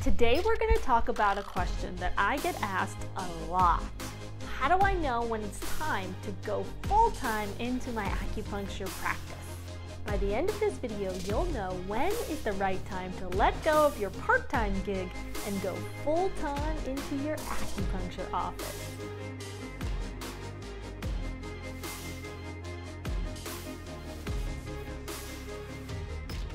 Today we're going to talk about a question that I get asked a lot. How do I know when it's time to go full-time into my acupuncture practice? By the end of this video, you'll know when is the right time to let go of your part-time gig and go full-time into your acupuncture office.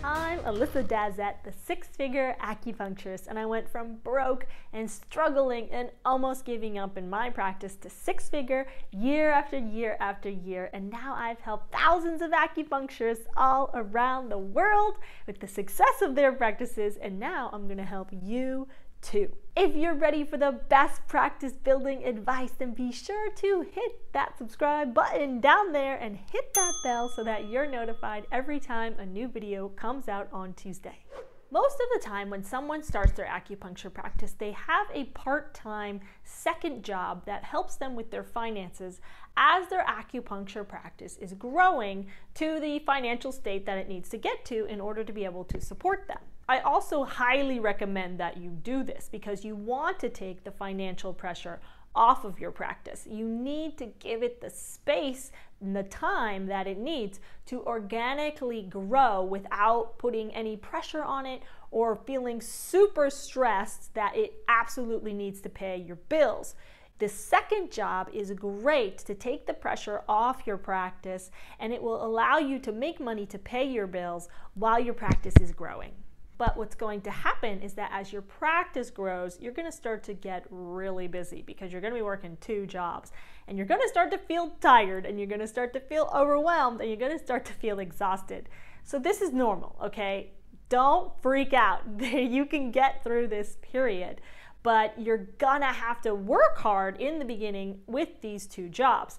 I'm alyssadazetlac, the six-figure acupuncturist, and I went from broke and struggling and almost giving up in my practice to six-figure year after year after year, and now I've helped thousands of acupuncturists all around the world with the success of their practices, and now I'm going to help you too. If you're ready for the best practice building advice, then be sure to hit that subscribe button down there and hit that bell so that you're notified every time a new video comes out on Tuesday. Most of the time when someone starts their acupuncture practice, they have a part-time second job that helps them with their finances as their acupuncture practice is growing to the financial state that it needs to get to in order to be able to support them. I also highly recommend that you do this because you want to take the financial pressure off of your practice. You need to give it the space and the time that it needs to organically grow without putting any pressure on it or feeling super stressed that it absolutely needs to pay your bills. The second job is great to take the pressure off your practice, and it will allow you to make money to pay your bills while your practice is growing. But what's going to happen is that as your practice grows, you're going to start to get really busy because you're going to be working two jobs, and you're going to start to feel tired, and you're going to start to feel overwhelmed, and you're going to start to feel exhausted. So this is normal, okay? Don't freak out. You can get through this period, but you're gonna have to work hard in the beginning with these two jobs.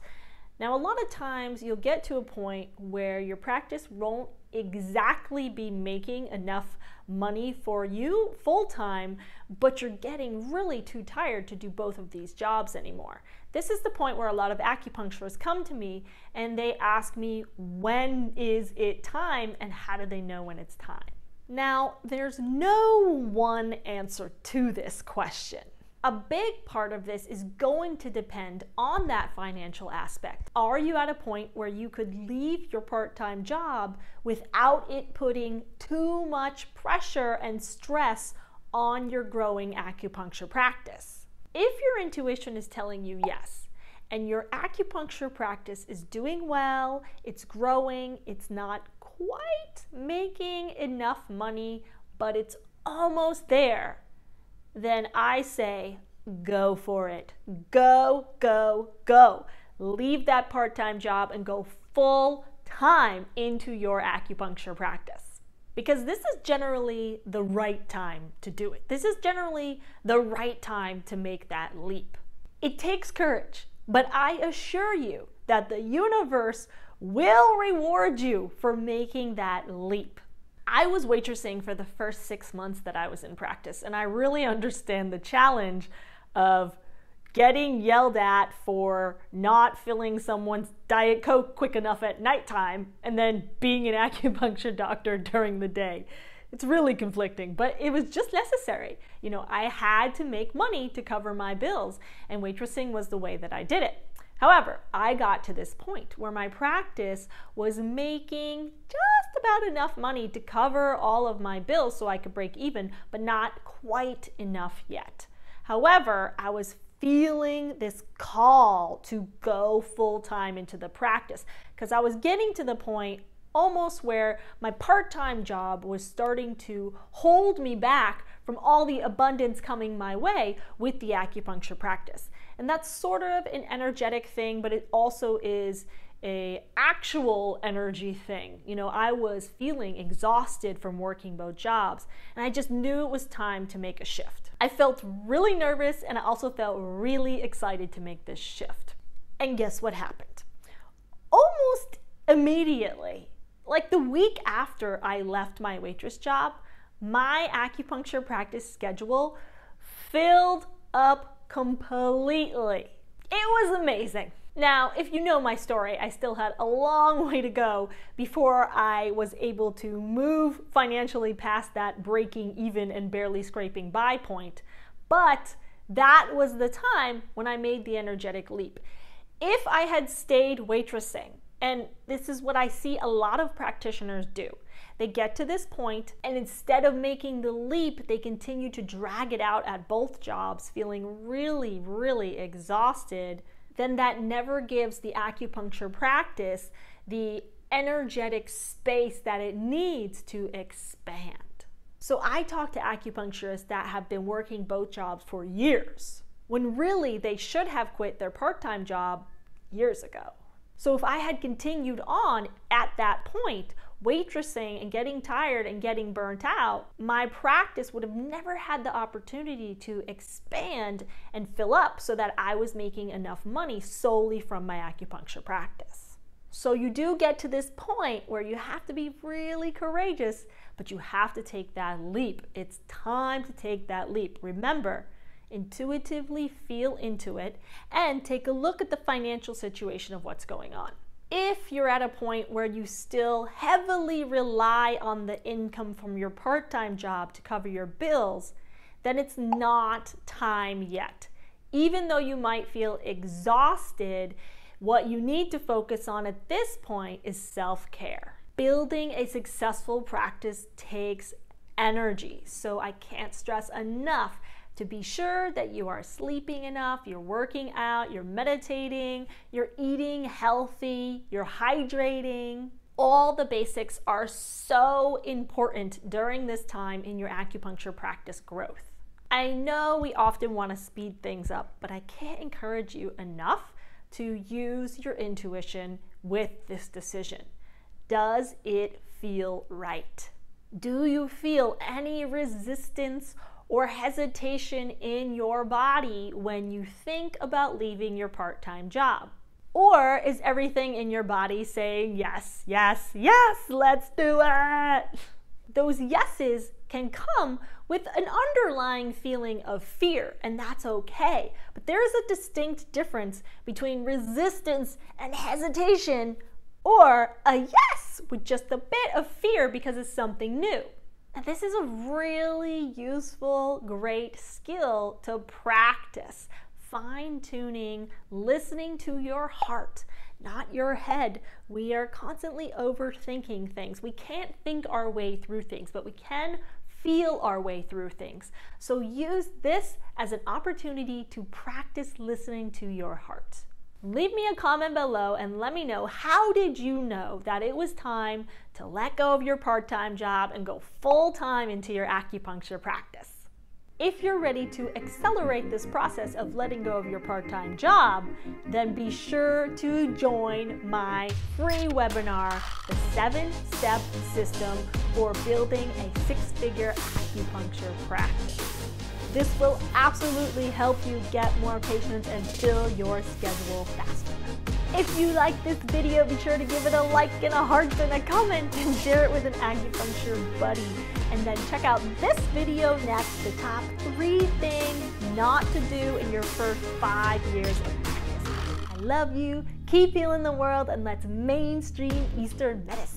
Now, a lot of times you'll get to a point where your practice won't exactly be making enough money for you full-time, but you're getting really too tired to do both of these jobs anymore. This is the point where a lot of acupuncturists come to me and they ask me, when is it time, and how do they know when it's time? Now, there's no one answer to this question. A big part of this is going to depend on that financial aspect. Are you at a point where you could leave your part-time job without it putting too much pressure and stress on your growing acupuncture practice? If your intuition is telling you yes, and your acupuncture practice is doing well, it's growing, it's not quite making enough money, but it's almost there, then I say, go for it. Go, go, go. Leave that part-time job and go full-time into your acupuncture practice. Because this is generally the right time to do it. This is generally the right time to make that leap. It takes courage, but I assure you that the universe will reward you for making that leap. I was waitressing for the first 6 months that I was in practice, and I really understand the challenge of getting yelled at for not filling someone's Diet Coke quick enough at nighttime and then being an acupuncture doctor during the day. It's really conflicting, but it was just necessary. You know, I had to make money to cover my bills, and waitressing was the way that I did it. However, I got to this point where my practice was making just about enough money to cover all of my bills so I could break even, but not quite enough yet. However, I was feeling this call to go full-time into the practice because I was getting to the point almost where my part-time job was starting to hold me back from all the abundance coming my way with the acupuncture practice. And that's sort of an energetic thing, but it also is an actual energy thing. You know, I was feeling exhausted from working both jobs, and I just knew it was time to make a shift. I felt really nervous, and I also felt really excited to make this shift. And guess what happened? Almost immediately, like the week after I left my waitress job, my acupuncture practice schedule filled up completely. It was amazing. Now, if you know my story, I still had a long way to go before I was able to move financially past that breaking even and barely scraping by point. But that was the time when I made the energetic leap. If I had stayed waitressing, and this is what I see a lot of practitioners do, they get to this point and instead of making the leap, they continue to drag it out at both jobs, feeling really, really exhausted. Then that never gives the acupuncture practice the energetic space that it needs to expand. So I talk to acupuncturists that have been working both jobs for years, when really they should have quit their part-time job years ago. So if I had continued on at that point, waitressing and getting tired and getting burnt out, my practice would have never had the opportunity to expand and fill up so that I was making enough money solely from my acupuncture practice. So you do get to this point where you have to be really courageous, but you have to take that leap. It's time to take that leap. Remember, intuitively feel into it and take a look at the financial situation of what's going on. If you're at a point where you still heavily rely on the income from your part-time job to cover your bills, then it's not time yet. Even though you might feel exhausted, what you need to focus on at this point is self-care. Building a successful practice takes energy, so I can't stress enough to be sure that you are sleeping enough, you're working out, you're meditating, you're eating healthy, you're hydrating. All the basics are so important during this time in your acupuncture practice growth. I know we often want to speed things up, but I can't encourage you enough to use your intuition with this decision. Does it feel right? Do you feel any resistance or hesitation in your body when you think about leaving your part-time job? Or is everything in your body saying yes, yes, yes, let's do it? Those yeses can come with an underlying feeling of fear, and that's okay. But there is a distinct difference between resistance and hesitation, or a yes with just a bit of fear because it's something new. And this is a really useful, great skill to practice. Fine-tuning, listening to your heart, not your head. We are constantly overthinking things. We can't think our way through things, but we can feel our way through things. So use this as an opportunity to practice listening to your heart. Leave me a comment below and let me know, how did you know that it was time to let go of your part-time job and go full-time into your acupuncture practice? If you're ready to accelerate this process of letting go of your part-time job, then be sure to join my free webinar, the 7-Step System for Building a Six-Figure Acupuncture Practice. This will absolutely help you get more patients and fill your schedule faster. If you like this video, be sure to give it a like and a heart and a comment and share it with an acupuncture buddy. And then check out this video next, the top 3 things not to do in your first 5 years of practice. I love you, keep healing the world, and let's mainstream Eastern medicine.